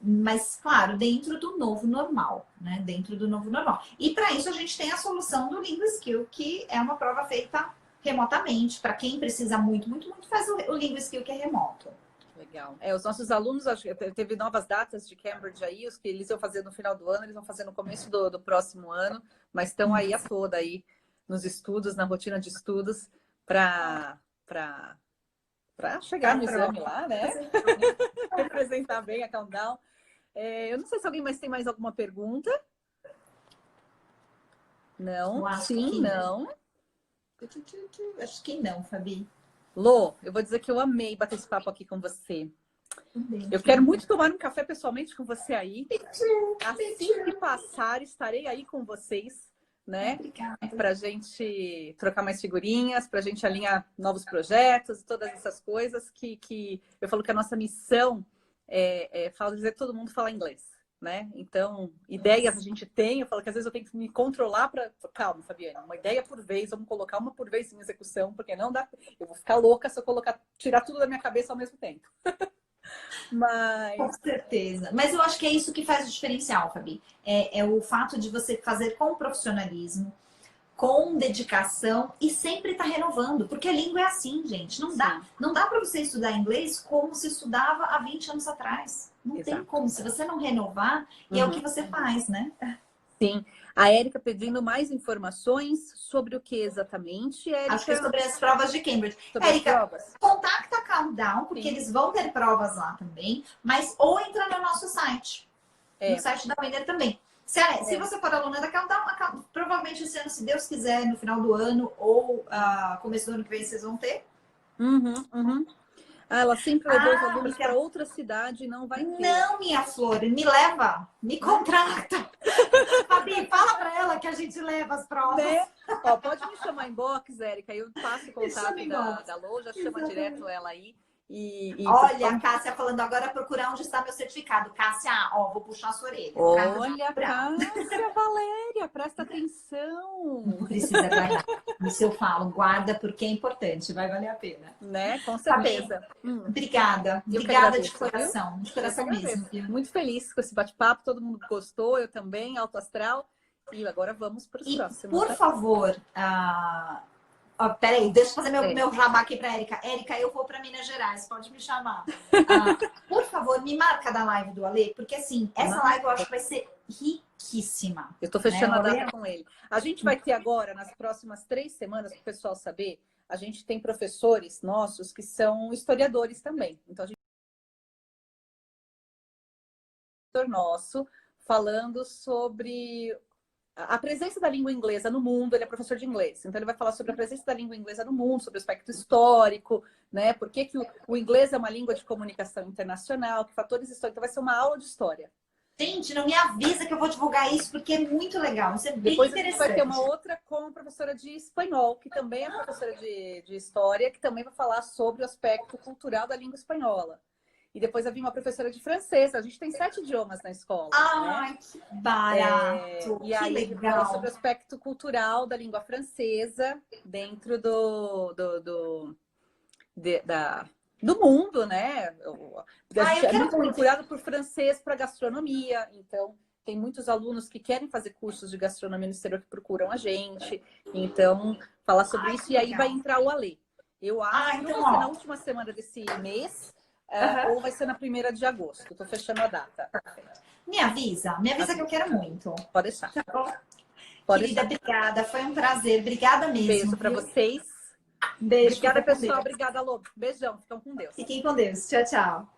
mas, claro, dentro do novo normal, né? Dentro do novo normal. E para isso a gente tem a solução do Lingo Skill, que é uma prova feita remotamente. Para quem precisa muito, faz o Lingo Skill, que é remoto. Legal. Os nossos alunos, acho que teve novas datas de Cambridge aí, os que eles iam fazer no final do ano, eles vão fazer no começo do próximo ano, mas estão aí a toda aí nos estudos, na rotina de estudos, para chegar no exame lá, né? Representar bem a Countdown. Eu não sei se alguém mais tem mais alguma pergunta. Não? Sim, não. Acho que não, Fabi. Lô, eu vou dizer que eu amei bater esse papo aqui com você. Eu quero muito tomar um café pessoalmente com você aí. Assim que passar, estarei aí com vocês, né? Para a gente trocar mais figurinhas, para a gente alinhar novos projetos, todas essas coisas que eu falo que a nossa missão é fazer todo mundo falar inglês, né? Então, ideias a gente tem, eu falo que às vezes eu tenho que me controlar para... Calma, Fabiana, uma ideia por vez, vamos colocar uma por vez em execução, porque não dá... Eu vou ficar louca se eu tirar tudo da minha cabeça ao mesmo tempo. Mas... Com certeza. Mas eu acho que é isso que faz o diferencial, Fabi. É o fato de você fazer com profissionalismo, com dedicação e sempre estar renovando. Porque a língua é assim, gente. Não dá para você estudar inglês como se estudava há 20 anos atrás. Não tem como. Se você não renovar, é o que você faz, né? Sim. A Érica pedindo mais informações sobre o que exatamente, Érica? Acho que é sobre as provas de Cambridge. Érica, contacta a Countdown, porque eles vão ter provas lá também, mas ou entra no nosso site. No site da Winner também. Se você for aluna da Countdown, provavelmente esse ano, se Deus quiser, no final do ano ou começo do ano que vem, vocês vão ter. Ela sempre levou os alunos para outra cidade e não vai ter. Não, minha flor, me leva, me contrata. Fabi, fala para ela que a gente leva as provas. Né? Pode me chamar em box, Érica, eu passo o contato da loja, chama direto ela aí. Olha, a Cássia falando agora procurar onde está meu certificado. Cássia, vou puxar a sua orelha. Olha, Cássia, Valéria, presta atenção. Não precisa guardar. Isso eu falo, guarda porque é importante, vai valer a pena. Né? Com certeza. Obrigada. Obrigada de coração. De coração mesmo. Muito feliz com esse bate-papo, todo mundo gostou, eu também, alto astral. E agora vamos para os próximos. Por favor, peraí, deixa eu fazer meu jabá aqui para Érica. Érica, eu vou para Minas Gerais, pode me chamar. Por favor, me marca da live do Ale, porque assim, essa live eu acho que vai ser riquíssima. Eu estou fechando a data com ele. A gente vai ter agora, nas próximas 3 semanas, para o pessoal saber, a gente tem professores nossos que são historiadores também. Então, a gente tem um professor nosso falando sobre a presença da língua inglesa no mundo, ele é professor de inglês, então ele vai falar sobre a presença da língua inglesa no mundo, sobre o aspecto histórico, né? Por que que o inglês é uma língua de comunicação internacional, que fatores históricos, então vai ser uma aula de história. Gente, não me avisa que eu vou divulgar isso, porque é muito legal, isso é bem Depois a interessante. gente vai ter uma outra com a professora de espanhol, que também é professora de história, que também vai falar sobre o aspecto cultural da língua espanhola. E depois vai vir uma professora de francês. A gente tem 7 idiomas na escola. Ai, né? que barato! E que aí legal! fala sobre o aspecto cultural da língua francesa dentro do mundo, né? A gente eu é quero muito muito. procurado por francês para gastronomia, então tem muitos alunos que querem fazer cursos de gastronomia no exterior que procuram a gente. Então, falar sobre isso, e aí vai entrar o Alê. Eu acho que então, vai ser na última semana desse mês, ou vai ser na 1ª de agosto. Estou fechando a data. Me avisa que eu quero muito. Pode deixar. Tá bom? Pode Querida, deixar. obrigada, foi um prazer. Obrigada mesmo. Beijo para viu? vocês. Beijo. Obrigada, fica com pessoal. Deus. Obrigada, Lô. Beijão. Ficam com Deus. Fiquem com Deus. Tchau, tchau.